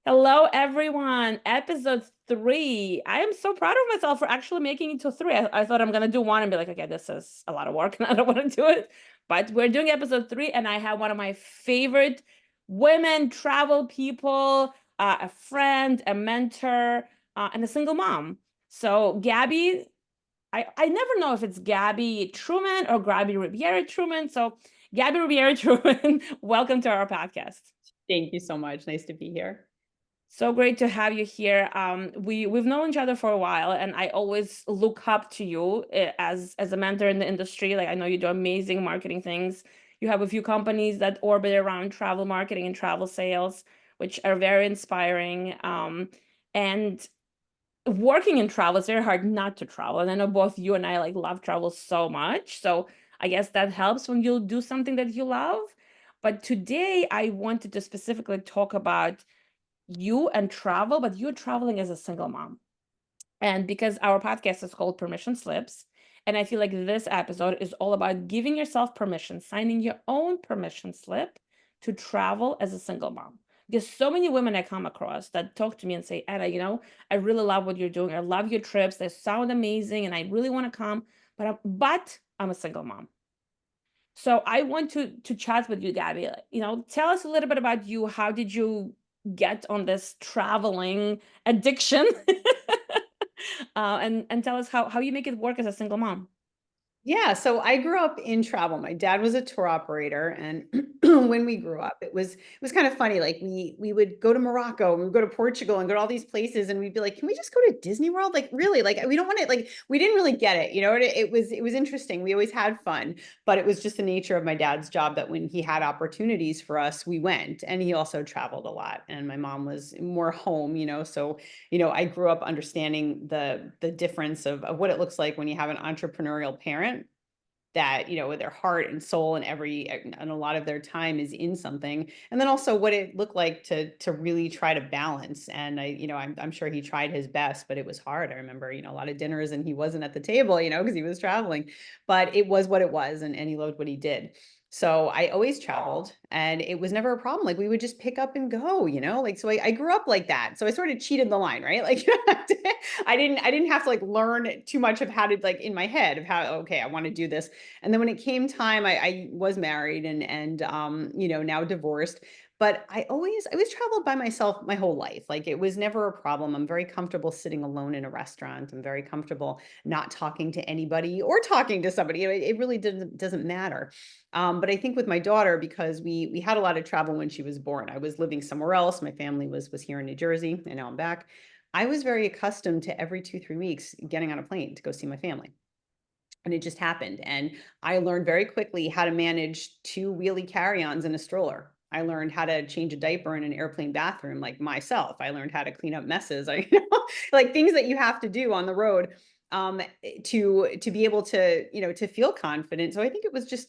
Hello, everyone. Episode 3. I am so proud of myself for actually making it to 3. I thought I'm gonna do 1 and be like, okay, this is a lot of work and I don't want to do it. But we're doing episode 3, and I have one of my favorite women travel people, a friend, a mentor, and a single mom. So Gabby, I never know if it's Gabby Truman or Gabby Ribeiro Truman. So Gabby Ribeiro Truman, welcome to our podcast. Thank you so much. Nice to be here. So great to have you here. We've known each other for a while, and I always look up to you as a mentor in the industry. Like I know you do amazing marketing things. You have a few companies that orbit around travel marketing and travel sales, which are very inspiring. And working in travel, it's very hard not to travel. And I know both you and I like love travel so much. So I guess that helps when you do something that you love. But today I wanted to specifically talk about you and travel, but you're traveling as a single mom. And because our podcast is called Permission Slips, and I feel like this episode is all about giving yourself permission, signing your own permission slip to travel as a single mom. Because so many women I come across that talk to me and say, Anna, I really love what you're doing. I love your trips. They sound amazing and I really want to come, but I'm a single mom. So I want to chat with you, Gabby. Tell us a little bit about you. How did you get on this traveling addiction? And tell us how you make it work as a single mom. Yeah, so I grew up in travel. My dad was a tour operator, and when we grew up, it was kind of funny. Like we would go to Morocco, and we would go to Portugal, and go to all these places, and we'd be like, "Can we just go to Disney World? Like, really? Like, we don't want it. Like, we didn't really get it. You know, it was interesting. We always had fun, but it was just the nature of my dad's job that when he had opportunities for us, we went. And he also traveled a lot. And my mom was more home. So I grew up understanding the difference of what it looks like when you have an entrepreneurial parent that with their heart and soul and a lot of their time is in something, and then also what it looked like to really try to balance. And I'm sure he tried his best, but it was hard. I remember a lot of dinners and he wasn't at the table, because he was traveling, but it was what it was, and he loved what he did. So I always traveled, and it was never a problem. Like, we would just pick up and go, like, so I grew up like that. So I sort of cheated the line, right? Like, I didn't have to like learn too much of how to, like, in my head of how, okay, I want to do this. And then when it came time, I was married and now divorced. But I was traveled by myself my whole life. Like, it was never a problem. I'm very comfortable sitting alone in a restaurant. I'm very comfortable not talking to anybody or talking to somebody. It really doesn't matter. But I think with my daughter, because we had a lot of travel when she was born. I was living somewhere else. My family was here in New Jersey, and now I'm back. I was very accustomed to every 2-3 weeks getting on a plane to go see my family. And it just happened. And I learned very quickly how to manage 2 wheelie carry-ons in a stroller. I learned how to change a diaper in an airplane bathroom, like, myself. I learned how to clean up messes. Like, things that you have to do on the road, to be able to feel confident. So I think it was just,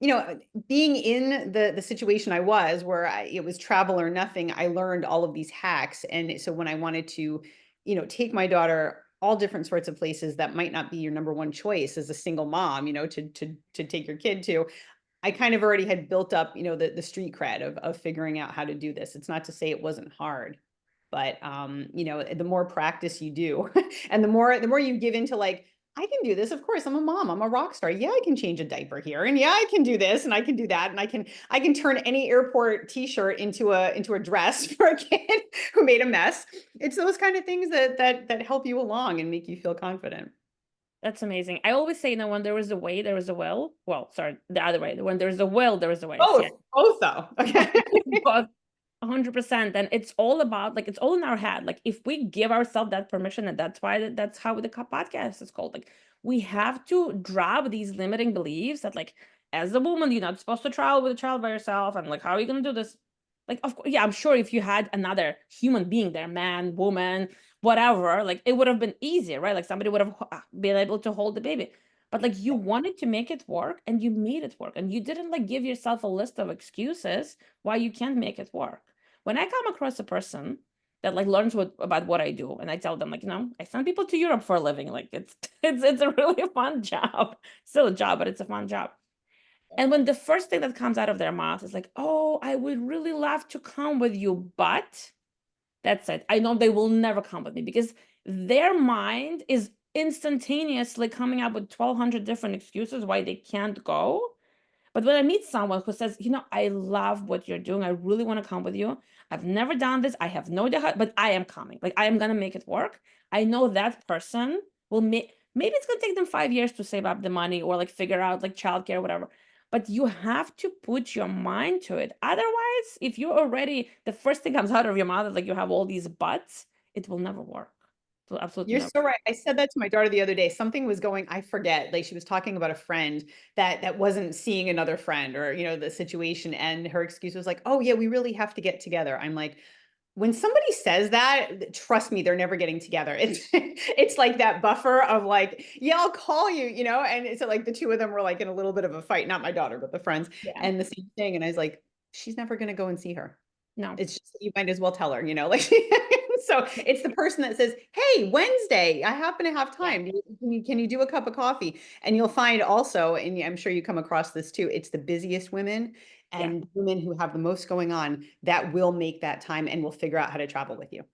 being in the situation I was, where it was travel or nothing. I learned all of these hacks. And so when I wanted to take my daughter all different sorts of places that might not be your number one choice as a single mom, to take your kid to, I kind of already had built up, the street cred of figuring out how to do this. It's not to say it wasn't hard, but the more practice you do, and the more you give into, like, I can do this. Of course, I'm a mom. I'm a rock star. Yeah, I can change a diaper here, and yeah, I can do this, and I can do that, and I can turn any airport T-shirt into a dress for a kid who made a mess. It's those kind of things that help you along and make you feel confident. That's amazing. I always say, when there is a way, there is a will. Well, sorry, the other way. When there is a will, there is a way. So, yeah, Both though. Okay. both 100%. And it's all about, like, it's all in our head. Like, if we give ourselves that permission, and that's why that's how the podcast is called. Like, we have to drop these limiting beliefs that, like, as a woman, you're not supposed to travel with a child by yourself. And, like, how are you going to do this? Like, of course, yeah, I'm sure if you had another human being there, man, woman, whatever, like, it would have been easier, right? Like, somebody would have been able to hold the baby. But, like, you wanted to make it work, and you made it work. And you didn't, like, give yourself a list of excuses why you can't make it work. When I come across a person that, like, learns about what I do, and I tell them, like, I send people to Europe for a living. Like, it's it's a really fun job. Still a job, but it's a fun job. And when the first thing that comes out of their mouth is like, "Oh, I would really love to come with you, but," That's it. I know they will never come with me because their mind is instantaneously coming up with 1,200 different excuses why they can't go. But when I meet someone who says, I love what you're doing, I really want to come with you. I've never done this. I have no idea how, but I am coming. Like I am gonna make it work. I know that person will maybe it's gonna take them 5 years to save up the money or like figure out like childcare, whatever. But you have to put your mind to it. Otherwise, if you're already the first thing comes out of your mouth is like you have all these buts, it will never work. It will absolutely You're never. so right. I said that to my daughter the other day. Something was going, I forget, like she was talking about a friend that wasn't seeing another friend or, the situation. And her excuse was like, oh yeah, we really have to get together. I'm like, when somebody says that, trust me, they're never getting together. It's like that buffer of like, yeah, I'll call you, and it's like the two of them were like in a little bit of a fight, not my daughter, but the friends, Yeah. and the same thing. And I was like, she's never going to go and see her. No. It's just, you might as well tell her, like, so it's the person that says, hey, Wednesday, I happen to have Yeah. time. Can you do a cup of coffee? And you'll find also, and I'm sure you come across this too, it's the busiest women Yeah. and women who have the most going on that will make that time and will figure out how to travel with you.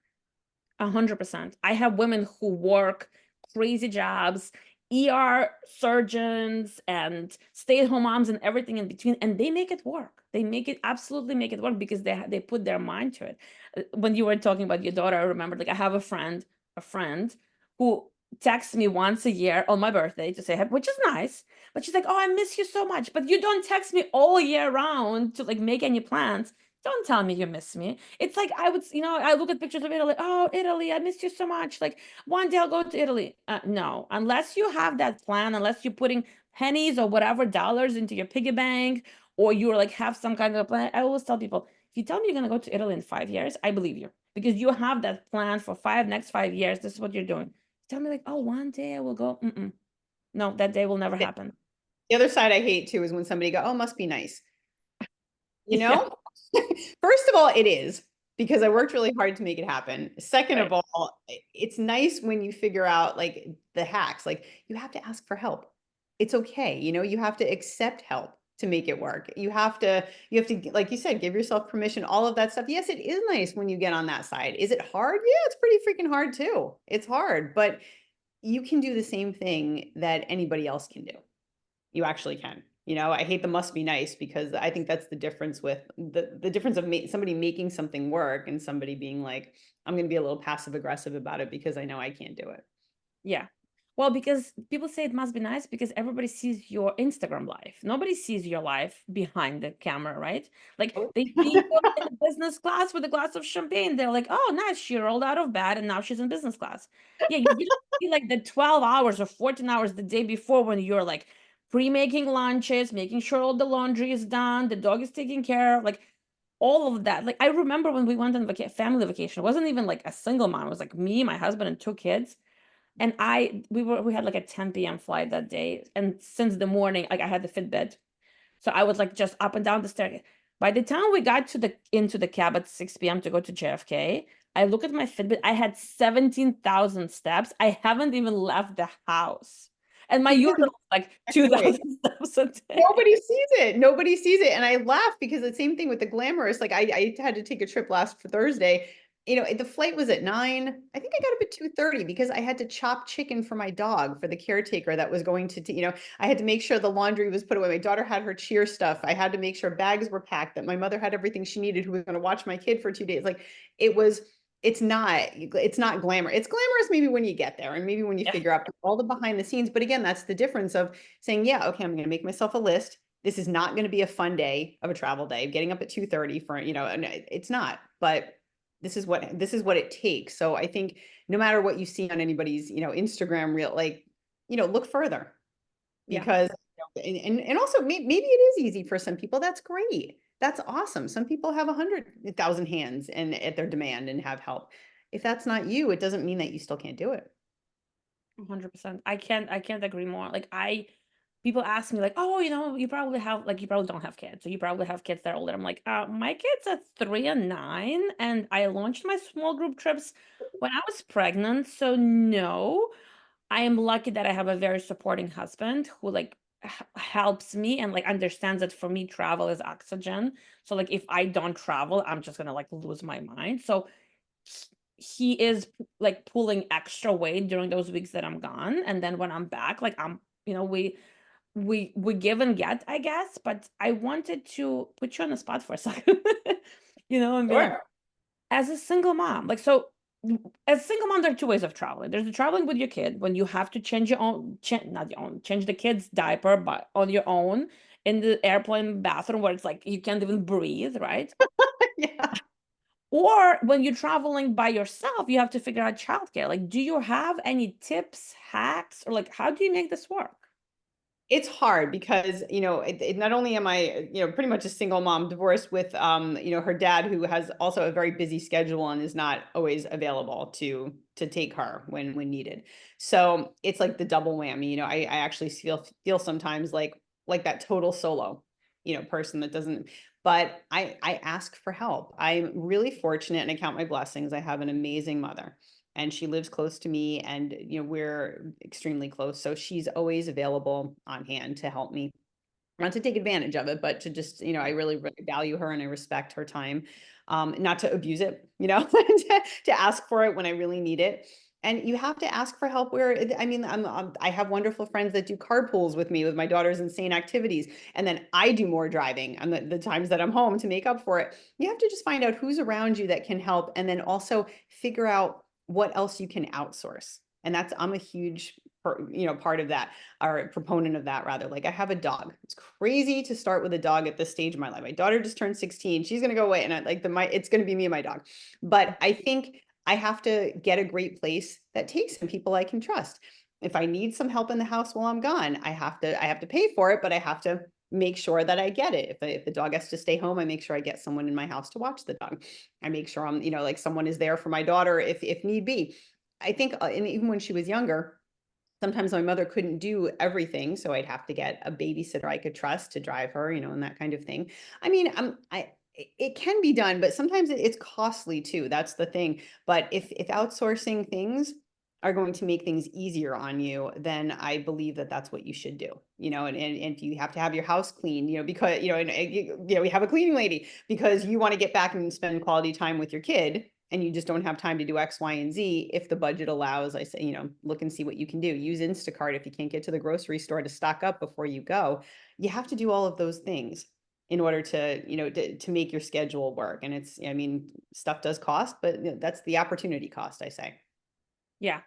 100%. I have women who work crazy jobs, ER surgeons and stay-at-home moms and everything in between, and they make it work. They absolutely make it work because they put their mind to it. When you were talking about your daughter, I remember like I have a friend who texts me once a year on my birthday to say happy, which is nice. But she's like, "Oh, I miss you so much, but you don't text me all year round to like make any plans. Don't tell me you miss me." It's like I look at pictures of Italy. Oh, Italy, I miss you so much. Like one day I'll go to Italy. No, unless you have that plan, unless you're putting pennies or whatever dollars into your piggy bank, or you're like have some kind of plan. I always tell people, if you tell me you're gonna go to Italy in 5 years, I believe you because you have that plan for next 5 years. This is what you're doing. Tell me like, oh, one day I will go. No, that day will never happen. The other side I hate too is when somebody go, oh, must be nice. Yeah, First of all, it is because I worked really hard to make it happen. Second of right. all, it's nice when you figure out like the hacks, like you have to ask for help. It's okay. You have to accept help to make it work. You have to, like you said, give yourself permission, all of that stuff. Yes, it is nice when you get on that side. Is it hard? Yeah, it's pretty freaking hard too. It's hard, but you can do the same thing that anybody else can do. You actually can. I hate the must be nice because I think that's the difference with the difference of somebody making something work and somebody being like, I'm going to be a little passive aggressive about it because I know I can't do it. Yeah. Well, because people say it must be nice because everybody sees your Instagram life. Nobody sees your life behind the camera, right? Like Oh. they see you in business class with a glass of champagne. They're like, oh, nice. She rolled out of bed and now she's in business class. Yeah, you don't see like the 12 hours or 14 hours the day before when you're like pre-making lunches, making sure all the laundry is done, the dog is taken care of, like all of that. Like I remember when we went on family vacation, it wasn't even like a single mom. It was like me, my husband, and two kids. And we had like a 10 p.m. flight that day. And since the morning, like I had the Fitbit. So I was like just up and down the staircase. By the time we got into the cab at 6 p.m. to go to JFK, I look at my Fitbit. I had 17,000 steps. I haven't even left the house. And my Because usual is like exactly. 2,000 steps a day. Nobody sees it. Nobody sees it. And I laugh because the same thing with the glamorous. Like I had to take a trip last for Thursday. The flight was at 9. I think I got up at 2:30 because I had to chop chicken for my dog for the caretaker that was going to, I had to make sure the laundry was put away. My daughter had her cheer stuff. I had to make sure bags were packed, that my mother had everything she needed, who was going to watch my kid for 2 days. Like it was, it's not glamour. It's glamorous maybe when you get there and maybe when you Yeah. figure out all the behind the scenes. But again, that's the difference of saying, yeah, okay, I'm going to make myself a list. This is not going to be a fun day of a travel day, getting up at 2:30 for, and it's not, but this is what it takes. So I think no matter what you see on anybody's, Instagram reel, like, look further Yeah. because, and also maybe it is easy for some people. That's great. That's awesome. Some people have 100,000 hands and at their demand and have help. If that's not you, it doesn't mean that you still can't do it. 100%. I can't agree more. Like people ask me like, oh, you probably don't have kids. So you probably have kids that are older. I'm like, my kids are 3 and 9, and I launched my small group trips when I was pregnant. So no, I am lucky that I have a very supporting husband who like helps me and like understands that for me travel is oxygen. So like if I don't travel, I'm just gonna like lose my mind. So he is like pulling extra weight during those weeks that I'm gone, and then when I'm back, like I'm, we give and get, I guess. But I wanted to put you on the spot for a second, and be like, Sure. as a single mom, like, so as a single mom, there are two ways of traveling. There's the traveling with your kid when you have to change your own, not your own, change the kid's diaper, but on your own in the airplane bathroom where it's like you can't even breathe, right? Yeah. Or when you're traveling by yourself, you have to figure out childcare. Like, do you have any tips, hacks, or like, how do you make this work? It's hard because, not only am I, pretty much a single mom divorced with, her dad who has also a very busy schedule and is not always available to take her when needed. So it's like the double whammy. I actually feel sometimes like that total solo, person that doesn't, but I ask for help. I'm really fortunate and I count my blessings. I have an amazing mother and she lives close to me and we're extremely close, so she's always available on hand to help me, not to take advantage of it, but to just, I really, really value her and I respect her time, not to abuse it, to ask for it when I really need it. And you have to ask for help where I mean, I have wonderful friends that do carpools with me with my daughter's insane activities, and then I do more driving on the times that I'm home to make up for it. You have to just find out who's around you that can help, and then also figure out what else you can outsource. And I'm a huge part of that, or a proponent of that rather. Like I have a dog. It's crazy to start with a dog at this stage of my life. My daughter just turned 16. She's gonna go away, and it's gonna be me and my dog. But I think I have to get a great place that takes some people I can trust. If I need some help in the house while I'm gone, I have to pay for it, but I have to make sure that I get it. If the dog has to stay home, I make sure I get someone in my house to watch the dog. I make sure I'm, like someone is there for my daughter if need be. I think, and even when she was younger, sometimes my mother couldn't do everything, so I'd have to get a babysitter I could trust to drive her, and that kind of thing. I mean, it can be done, but sometimes it's costly too. That's the thing. But if outsourcing things are going to make things easier on you, then I believe that that's what you should do. And if you have to have your house cleaned, because we have a cleaning lady because you want to get back and spend quality time with your kid, and you just don't have time to do X, Y, and Z, if the budget allows, I say, look and see what you can do. Use Instacart if you can't get to the grocery store to stock up before you go. You have to do all of those things in order to, to make your schedule work. And I mean, stuff does cost, but that's the opportunity cost, I say. Yeah.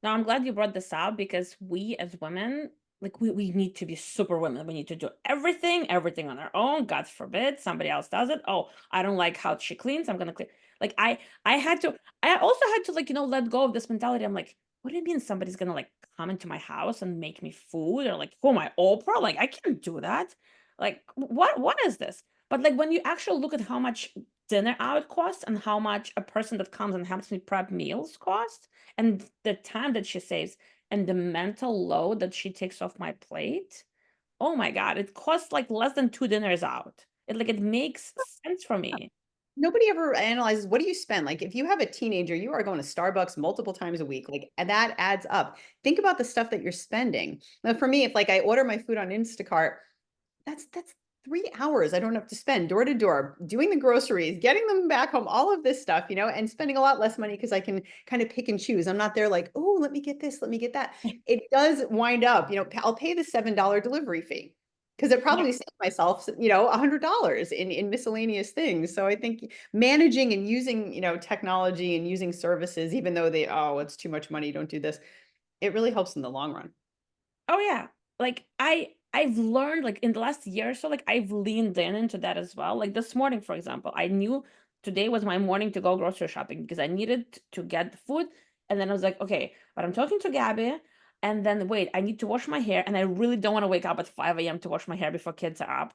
Now, I'm glad you brought this up because we as women, like we need to be super women. We need to do everything on our own. God forbid somebody else does it. Oh, I don't like how she cleans. I'm gonna clean. Like I also had to like, let go of this mentality. I'm like, what do you mean somebody's gonna like come into my house and make me food or like, who am I, Oprah? Like I can't do that. Like what is this? But like when you actually look at how much dinner out costs and how much a person that comes and helps me prep meals cost, and the time that she saves and the mental load that she takes off my plate, oh my god, it costs like less than 2 dinners out. It makes sense for me. Nobody ever analyzes what do you spend. Like if you have a teenager, you are going to Starbucks multiple times a week. Like and that adds up. Think about the stuff that you're spending. Now, for me, if like I order my food on Instacart, that's 3 hours I don't have to spend door to door doing the groceries, getting them back home, all of this stuff, and spending a lot less money because I can kind of pick and choose. I'm not there like, oh, let me get this, let me get that. It does wind up, I'll pay the $7 delivery fee because it Yeah. probably saved myself, $100 in miscellaneous things. So I think managing and using, technology and using services, even though it's too much money, don't do this, it really helps in the long run. Oh yeah. Like I've learned like in the last year or so, like I've leaned in into that as well. Like this morning, for example, I knew today was my morning to go grocery shopping because I needed to get the food. And then I was like, okay, but I'm talking to Gabby. And then wait, I need to wash my hair. And I really don't want to wake up at 5 a.m. to wash my hair before kids are up.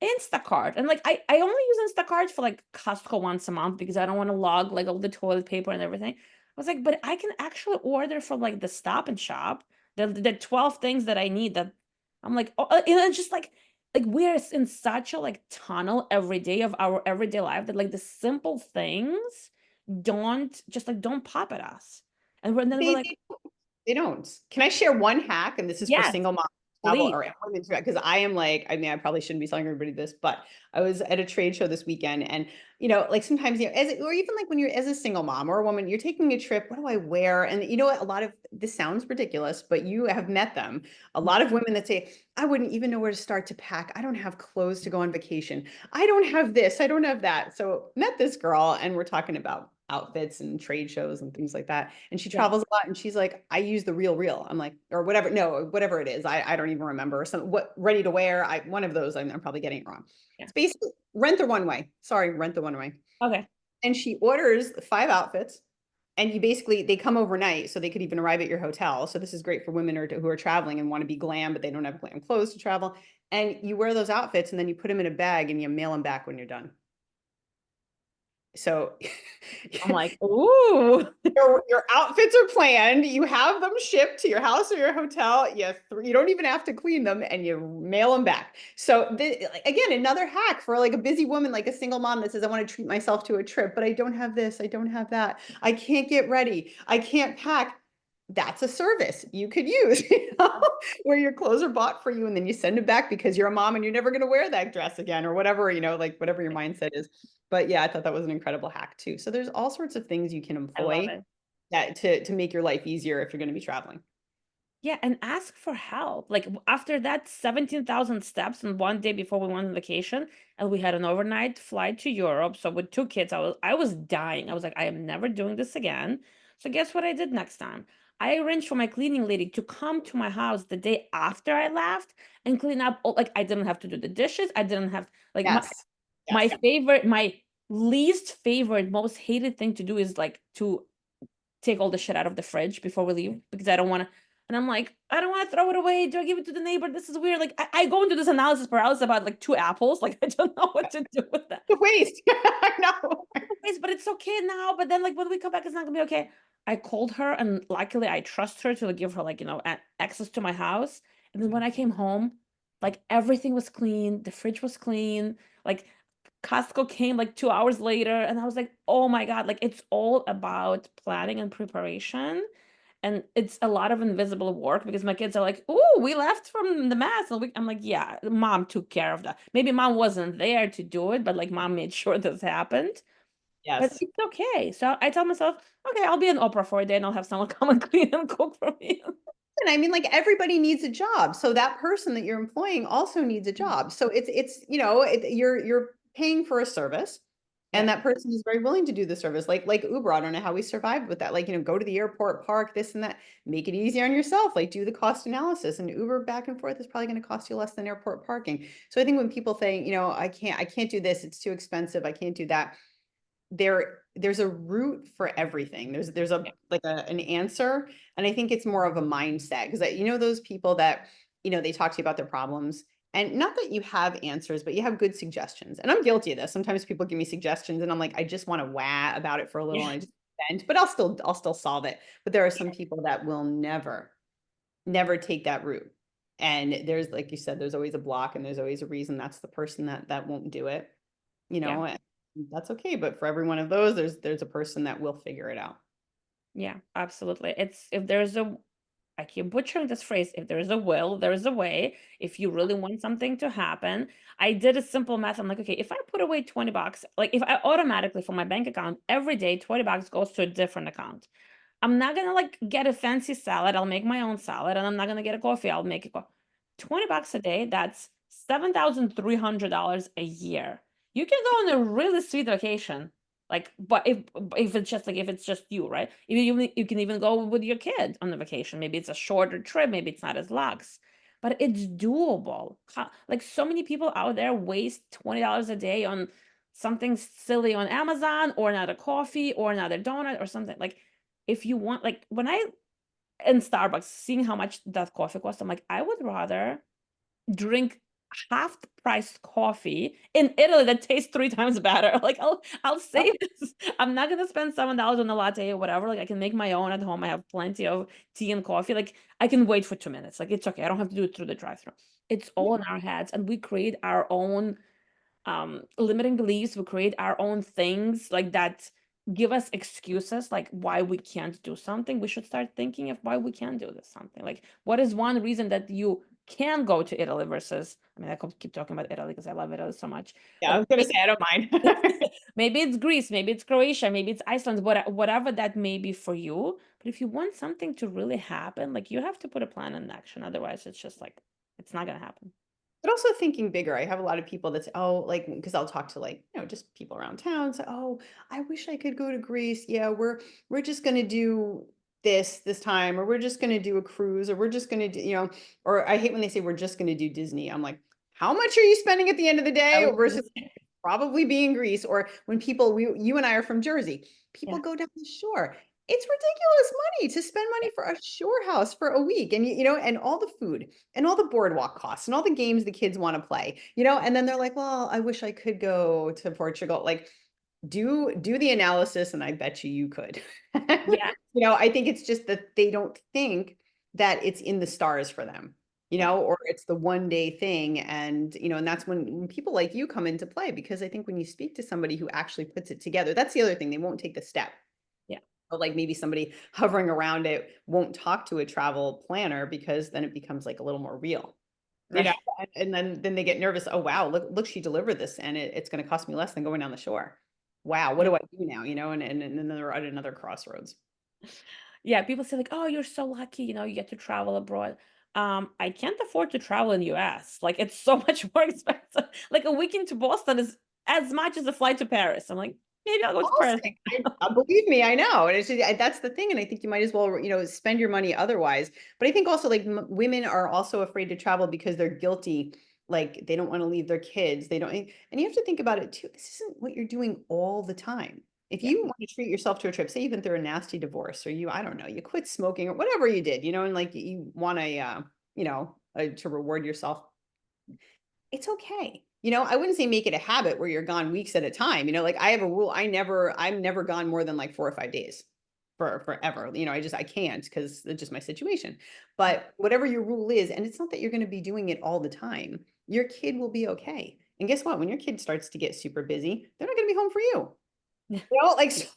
Instacart. And like I only use Instacart for like Costco once a month because I don't want to log like all the toilet paper and everything. I was like, but I can actually order from like the Stop and Shop, the 12 things that I need that I'm like, oh, it's just like we're in such a like tunnel every day of our everyday life that like the simple things don't pop at us. And then we're They, like, they They don't. Can I share one hack? And this is for yes, single moms travel Please. or women's because I am like, I mean, I probably shouldn't be telling everybody this, but I was at a trade show this weekend and like sometimes, or even like when you're as a single mom or a woman, you're taking a trip, what do I wear? And you know what? A lot of this sounds ridiculous, but you have met them. A lot of women that say, I wouldn't even know where to start to pack. I don't have clothes to go on vacation. I don't have this. I don't have that. So met this girl and we're talking about outfits and trade shows and things like that. And she Yeah. travels a lot and she's like, I use the real. I'm like, or whatever. No, whatever it is. I don't even remember. Some what ready to wear. One of those, I'm probably getting it wrong. Yeah. It's basically rent the one way. Sorry, rent the one way. Okay. And she orders 5 outfits and they come overnight so they could even arrive at your hotel. So this is great for women who are traveling and want to be glam, but they don't have glam clothes to travel. And you wear those outfits and then you put them in a bag and you mail them back when you're done. So I'm like, ooh. your outfits are planned. You have them shipped to your house or your hotel. You don't even have to clean them and you mail them back. So again, another hack for like a busy woman, like a single mom that says, I want to treat myself to a trip, but I don't have this. I don't have that. I can't get ready. I can't pack. That's a service you could use, where your clothes are bought for you and then you send them back because you're a mom and you're never going to wear that dress again or whatever, like whatever your mindset is. But yeah, I thought that was an incredible hack too. So there's all sorts of things you can I love employ it. that to make your life easier if you're going to be traveling. Yeah, and ask for help. Like after that 17,000 steps in one day before we went on vacation, and we had an overnight flight to Europe. So with 2 kids, I was dying. I was like, I am never doing this again. So guess what I did next time? I arranged for my cleaning lady to come to my house the day after I left and clean up all, like I didn't have to do the dishes. I didn't have like my Yes. my Yes. favorite, my least favorite, most hated thing to do is like to take all the shit out of the fridge before we leave because I don't want to. And I'm like, I don't want to throw it away. Do I give it to the neighbor? This is weird. Like, I go into this analysis paralysis about like 2 apples. Like, I don't know what to do with that. The waste. I know. But it's okay now. But then, like, when we come back, it's not gonna be okay. I called her, and luckily, I trust her to like, give her like access to my house. And then when I came home, like everything was clean. The fridge was clean. Like Costco came like 2 hours later, and I was like, oh my God, like it's all about planning and preparation. And it's a lot of invisible work because my kids are like, oh, we left from the mass. And I'm like, yeah, mom took care of that. Maybe mom wasn't there to do it, but like mom made sure this happened. But Yes. it's okay. So I tell myself, okay, I'll be an Oprah for a day and I'll have someone come and clean and cook for me. And I mean, like everybody needs a job. So that person that you're employing also needs a job. So you're paying for a service. And Yeah, that person is very willing to do the service, like Uber. I don't know how we survived with that. Like, go to the airport, park, this and that, make it easy on yourself. Like, do the cost analysis. And Uber back and forth is probably going to cost you less than airport parking. So I think when people say, I can't do this, it's too expensive, I can't do that, there's a route for everything. There's a yeah, like an answer, and I think it's more of a mindset because those people that they talk to you about their problems, and not that you have answers, but you have good suggestions. And I'm guilty of this. Sometimes people give me suggestions, and I'm like, I just want to wah about it for a little, yeah, and I just vent, but I'll still solve it. But there are some people that will never take that route. And there's, like you said, there's always a block and there's always a reason. That's the person that won't do it, you yeah, know, and that's okay. But for every one of those, there's a person that will figure it out. yeah, absolutely. It's if there's a I keep butchering this phrase. If there is a will, there is a way. If you really want something to happen, I did a simple math. I'm like, okay, if I put away 20 bucks, like if I automatically from my bank account every day, 20 bucks goes to a different account. I'm not gonna like get a fancy salad. I'll make my own salad, and I'm not gonna get a coffee. I'll make it. 20 bucks a day, that's $7,300 a year. You can go on a really sweet vacation. Like, but if it's just like if it's just you, right? You can even go with your kid on the vacation. Maybe it's a shorter trip, maybe it's not as lax, but it's doable. Like so many people out there waste $20 a day on something silly on Amazon or another coffee or another donut or something. Like if you want, like when I in Starbucks, seeing how much that coffee costs, I'm like, I would rather drink half the priced coffee in Italy that tastes 3 times better. Like I'll Yep. save this. I'm not gonna spend $7 on a latte or whatever. Like I can make my own at home. I have plenty of tea and coffee. Like I can wait for 2 minutes. Like it's okay. I don't have to do it through the drive-thru. It's all in our heads, and we create our own limiting beliefs. We create our own things like that give us excuses like why we can't do something. We should start thinking of why we can do this something. Like what is one reason that you can go to Italy versus, I mean, I could keep talking about Italy because I love Italy so much. Yeah, I But was gonna say, I don't mind. maybe it's Greece, maybe it's Croatia, maybe it's Iceland, whatever that may be for you. But if you want something to really happen, like you have to put a plan in action. Otherwise, it's just like it's not gonna happen. But also thinking bigger. I have a lot of people that say, oh, like, because I'll talk to like, just people around town say, oh, I wish I could go to Greece. Yeah, we're just gonna do this time, or we're just gonna do a cruise, or we're just gonna do, or I hate when they say we're just gonna do Disney. I'm like, how much are you spending at the end of the I day was gonna versus say, probably be in Greece? Or when people, you and I are from Jersey, people yeah, go down the shore. It's ridiculous money to spend money yeah, for a shore house for a week, and and all the food and all the boardwalk costs and all the games the kids want to play, and then they're like, well, I wish I could go to Portugal. Like, do the analysis, and I bet you could. yeah, I think it's just that they don't think that it's in the stars for them, yeah, or it's the one day thing. And and that's when people like you come into play, because I think when you speak to somebody who actually puts it together, that's the other thing, they won't take the step. yeah. But like maybe somebody hovering around it won't talk to a travel planner, because then it becomes like a little more real, you know, Right. and then they get nervous. Oh, wow, look, she delivered this, and it's going to cost me less than going down the shore. Wow, what Yeah. do I do now? And then they're at another crossroads. Yeah, people say like, "Oh, you're so lucky, you get to travel abroad." I can't afford to travel in US. Like it's so much more expensive. Like a weekend to Boston is as much as a flight to Paris. I'm like, maybe I'll go to I'll Paris. say, believe me, I know. And it's just, that's the thing. And I think you might as well, spend your money otherwise. But I think also like women are also afraid to travel because they're guilty. Like they don't want to leave their kids. They don't. And you have to think about it too. This isn't what you're doing all the time. If Yeah. you want to treat yourself to a trip, say even through a nasty divorce, or I don't know, you quit smoking or whatever you did, and like you want to reward yourself, it's okay. I wouldn't say make it a habit where you're gone weeks at a time. Like I have a rule. I'm never gone more than like 4 or 5 days for forever. I can't, because it's just my situation. But whatever your rule is, and it's not that you're going to be doing it all the time, your kid will be okay. And guess what? When your kid starts to get super busy, they're not going to be home for you. Yeah. Like, so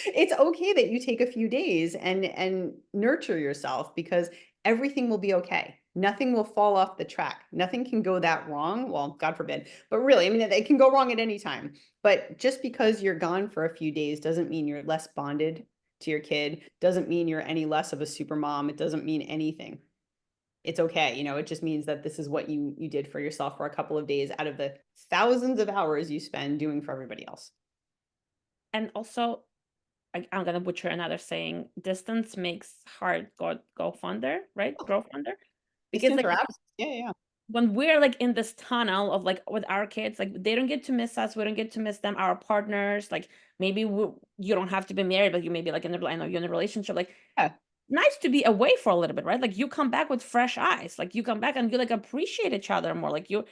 it's okay that you take a few days and nurture yourself, because everything will be okay. Nothing will fall off the track. Nothing can go that wrong. Well, God forbid. But really, I mean, it can go wrong at any time. But just because you're gone for a few days doesn't mean you're less bonded to your kid, doesn't mean you're any less of a super mom. It doesn't mean anything. It's okay. It just means that this is what you did for yourself for a couple of days out of the thousands of hours you spend doing for everybody else. And also, I'm gonna butcher another saying, distance makes heart go fonder, right? Grow fonder. Because Distance like or absence. Yeah, yeah. when we're like in this tunnel of like with our kids, like they don't get to miss us, we don't get to miss them, our partners, like maybe you don't have to be married, but you may be like I know you're in a relationship, like Yeah. nice to be away for a little bit, right? Like you come back with fresh eyes, like you come back and you like appreciate each other more, like you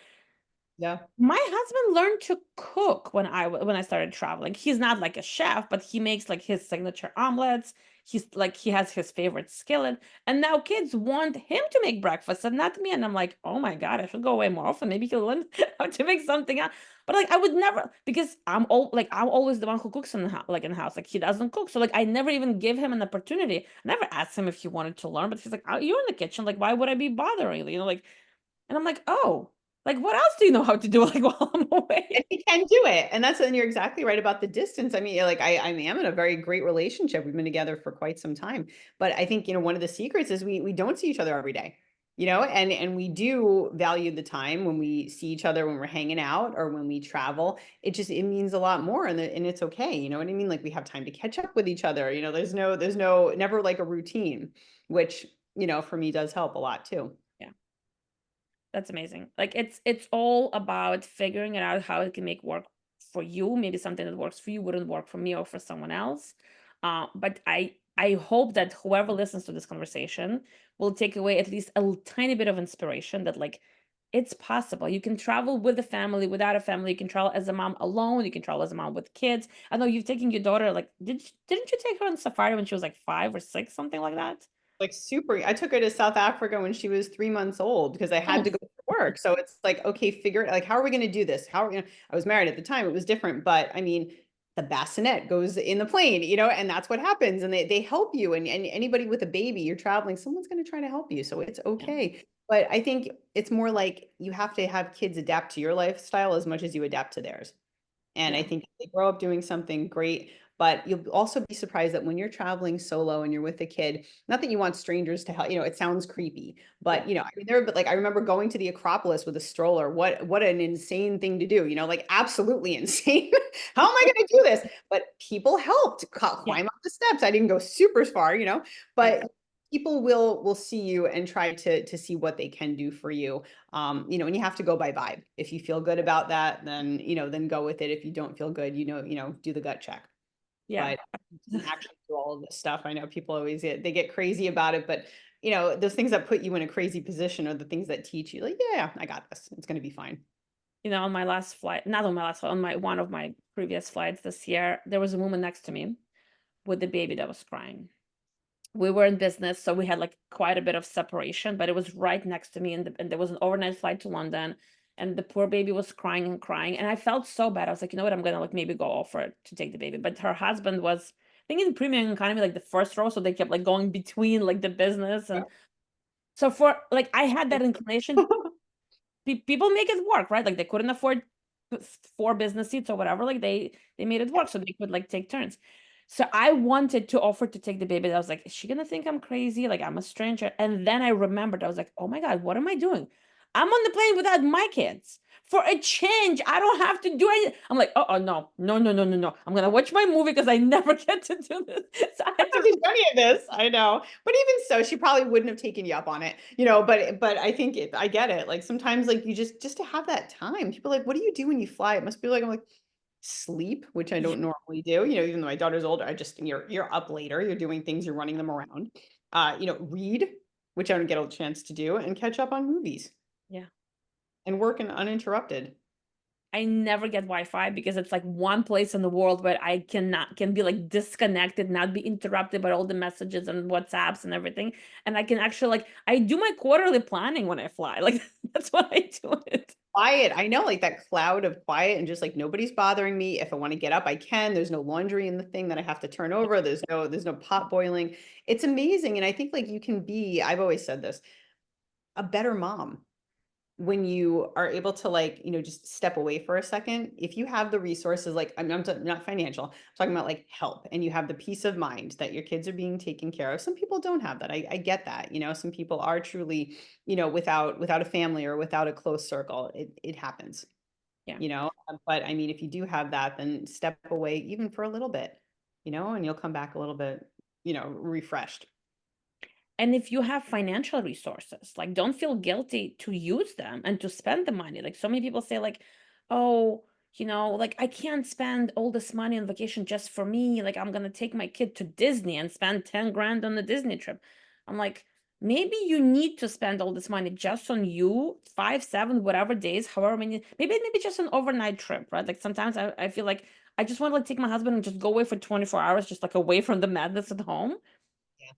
Yeah. my husband learned to cook when I started traveling. He's not like a chef, but he makes like his signature omelets. He has his favorite skillet, and now kids want him to make breakfast and not me. And I'm like, oh my god, I should go away more often. Maybe he'll learn how to make something else. But like, I would never, because I'm always the one who cooks in the house, like in the house. Like he doesn't cook, so like I never even give him an opportunity. I never asked him if he wanted to learn, but he's like, oh, you're in the kitchen. Like, why would I be bothering you? Like, and I'm like, oh. Like, what else do you know how to do, like, while I'm And away? he can do it. And you're exactly right about the distance. I mean, like I am in a very great relationship. We've been together for quite some time. But I think, one of the secrets is we don't see each other every day. And we do value the time when we see each other, when we're hanging out or when we travel. It means a lot more, and it's okay. You know what I mean? Like we have time to catch up with each other. There's no never like a routine, which, for me does help a lot too. Yeah, that's amazing. Like, it's all about figuring it out how it can make work for you. Maybe something that works for you wouldn't work for me or for someone else. But I hope that whoever listens to this conversation will take away at least a tiny bit of inspiration that like it's possible. You can travel with a family, without a family. You can travel as a mom alone. You can travel as a mom with kids. I know you've taken your daughter. Like, didn't you take her on safari when she was like 5 or 6, something like that? Like super. I took her to South Africa when she was 3 months old because I had Oh, to go to work. So it's like, okay, figure it like, how are we going to do this? How are we gonna, I was married at the time. It was different, but I mean, the bassinet goes in the plane, and that's what happens. And they help you. And anybody with a baby, you're traveling, someone's going to try to help you. So it's yeah, okay. But I think it's more like you have to have kids adapt to your lifestyle as much as you adapt to theirs. And I Yeah. think if they grow up doing something great, but you'll also be surprised that when you're traveling solo and you're with a kid, not that you want strangers to help, it sounds creepy, Yeah. but I mean, but like I remember going to the Acropolis with a stroller. What an insane thing to do, like absolutely insane. How am I going to do this? But people helped Yeah. climb up the steps. I didn't go super far, Yeah. but people will see you and try to see what they can do for you. And you have to go by vibe. If you feel good about that, then go with it. If you don't feel good, do the gut check. Yeah. But you can actually do all of this stuff. I know people always they get crazy about it, but those things that put you in a crazy position are the things that teach you, like, yeah, I got this. It's going to be fine. On my last flight, not on my last flight, on my one of my previous flights this year, there was a woman next to me with the baby that was crying. We were in business, so we had like quite a bit of separation, but it was right next to me, and there was an overnight flight to London, and the poor baby was crying and crying, and I felt so bad. I was like, you know what, I'm gonna like maybe go offer to take the baby, but her husband was, I think, in premium economy, like the first row, so they kept like going between like the business, and so for like I had that inclination. People make it work, right? Like they couldn't afford 4 business seats or whatever. Like they made it work so they could like take turns. So I wanted to offer to take the baby. I was like, is she gonna think I'm crazy? Like I'm a stranger. And then I remembered, I was like, oh my God, what am I doing? I'm on the plane without my kids. For a change, I don't have to do anything. I'm like, oh no, no, no, no, no, no. I'm gonna watch my movie because I never get to do this. So I had Have to. to do any of this. I know. But even so, she probably wouldn't have taken you up on it, but I think I get it. Like sometimes like you just to have that time. People are like, what do you do when you fly? It must be like, I'm like, sleep, which I Yeah, don't normally do. Even though my daughter's older, you're up later, you're doing things, you're running them around. Read, which I don't get a chance to do, and catch up on movies yeah. and work uninterrupted. I never get Wi-Fi because it's like one place in the world where I can be like disconnected, not be interrupted by all the messages and WhatsApps and everything. And I can actually like I do my quarterly planning when I fly. Like that's what I do it. Quiet. I know, like that cloud of quiet and just like nobody's bothering me. If I want to get up, I can. There's no laundry in the thing that I have to turn over. There's no pot boiling. It's amazing. And I think like you can be, I've always said this, a better mom when you are able to like, just step away for a second. If you have the resources, like not financial, I'm talking about like help, and you have the peace of mind that your kids are being taken care of. Some people don't have that. I get that. Some people are truly, without a family or without a close circle. It happens, Yeah. but I mean, if you do have that, then step away even for a little bit, and you'll come back a little bit, refreshed. And if you have financial resources, like don't feel guilty to use them and to spend the money. Like so many people say like, oh, like I can't spend all this money on vacation just for me. Like I'm gonna take my kid to Disney and spend 10 grand on the Disney trip. I'm like, maybe you need to spend all this money just on you, 5, 7, whatever days, however many, maybe just an overnight trip, right? Like sometimes I feel like I just want to like take my husband and just go away for 24 hours, just like away from the madness at home.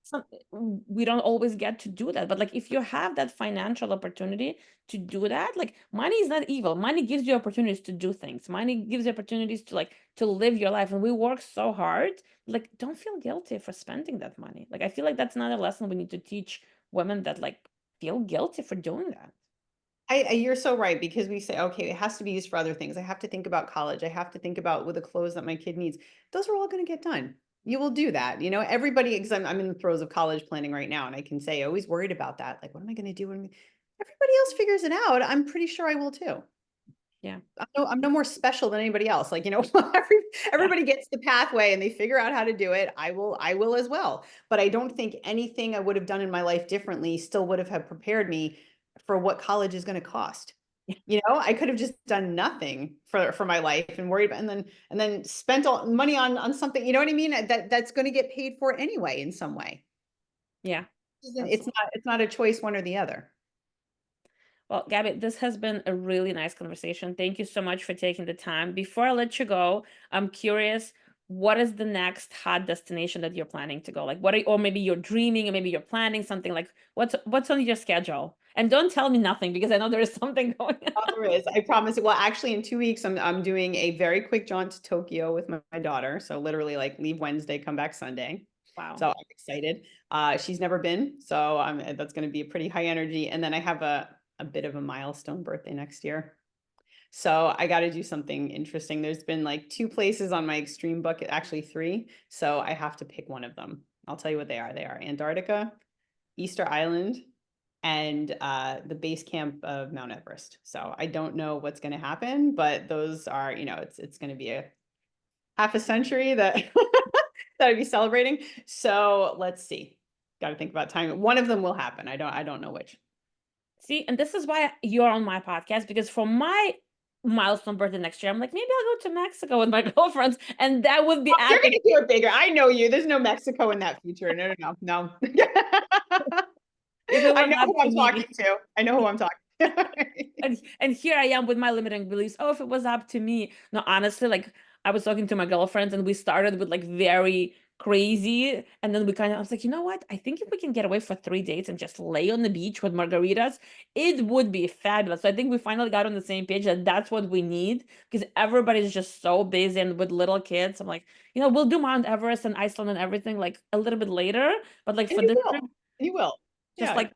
some we don't always get to do that, but like if you have that financial opportunity to do that, like money is not evil. Money gives you opportunities to do things. Money gives you opportunities to like to live your life, and we work so hard. Like don't feel guilty for spending that money. Like I feel like that's another lesson we need to teach women, that like feel guilty for doing that. You're so right, because we say, okay, it has to be used for other things. I have to think about college. I have to think about with the clothes that my kid needs. Those are all going to get done. You will do that. Everybody, because I'm in the throes of college planning right now, and I can say, always worried about that. Like, what am I going to do? Everybody else figures it out. I'm pretty sure I will too. Yeah. I'm no more special than anybody else. Like, Yeah. everybody gets the pathway and they figure out how to do it. I will as well. But I don't think anything I would have done in my life differently still would have prepared me for what college is going to cost. I could have just done nothing for my life and worried about, and then spent all money on something, you know what I mean? That's going to get paid for anyway in some way. Yeah. It's not a choice, one or the other. Well, Gabby, this has been a really nice conversation. Thank you so much for taking the time. Before I let you go, I'm curious, what is the next hot destination that you're planning to go? Like or maybe you're dreaming, or maybe you're planning something, like what's on your schedule? And don't tell me nothing because I know there is something going on. There is. I promise. Well, actually, in 2 weeks, I'm doing a very quick jaunt to Tokyo with my daughter. So literally, like leave Wednesday, come back Sunday. Wow. So I'm excited. She's never been, so that's going to be a pretty high energy. And then I have a bit of a milestone birthday next year. So I got to do something interesting. There's been like 2 places on my extreme bucket, actually 3. So I have to pick one of them. I'll tell you what they are. They are Antarctica, Easter Island, and the base camp of Mount Everest. So I don't know what's going to happen, but those are, it's going to be a half a century that that I'd be celebrating. So let's see. Got to think about timing. One of them will happen. I don't know which. See, and this is why you're on my podcast, because for my milestone birthday next year, I'm like, maybe I'll go to Mexico with my girlfriends, and that would be Oh, you're epic. gonna do it bigger. I know you. There's no Mexico in that future. No. If it I was know up who to I'm talking me. to. I know who I'm talking to. And here I am with my limiting beliefs. Oh, if it was up to me. No, honestly, like I was talking to my girlfriends and we started with like very crazy. And then I was like, you know what? I think if we can get away for 3 days and just lay on the beach with margaritas, it would be fabulous. So I think we finally got on the same page that that's what we need, because everybody's just so busy and with little kids. I'm like, we'll do Mount Everest and Iceland and everything like a little bit later. But like And for you this will. trip, You will. just Yeah. like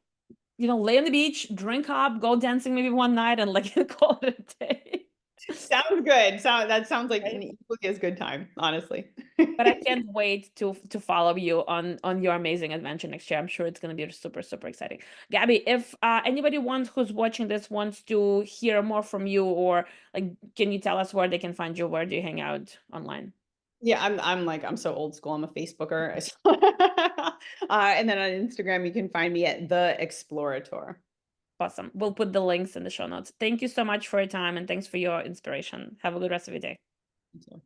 lay on the beach, drink up, go dancing maybe one night, and like call it a day. Sounds good. That sounds like Right? an equally as good time, honestly. But I can't wait to follow you on your amazing adventure next year. I'm sure it's going to be super, super exciting. Gabby, if anybody who's watching this wants to hear more from you, or like, can you tell us where they can find you? Where do you hang out online? Yeah, I'm so old school. I'm a Facebooker. And then on Instagram, you can find me at The Explorator. Awesome. We'll put the links in the show notes. Thank you so much for your time and thanks for your inspiration. Have a good rest of your day. So.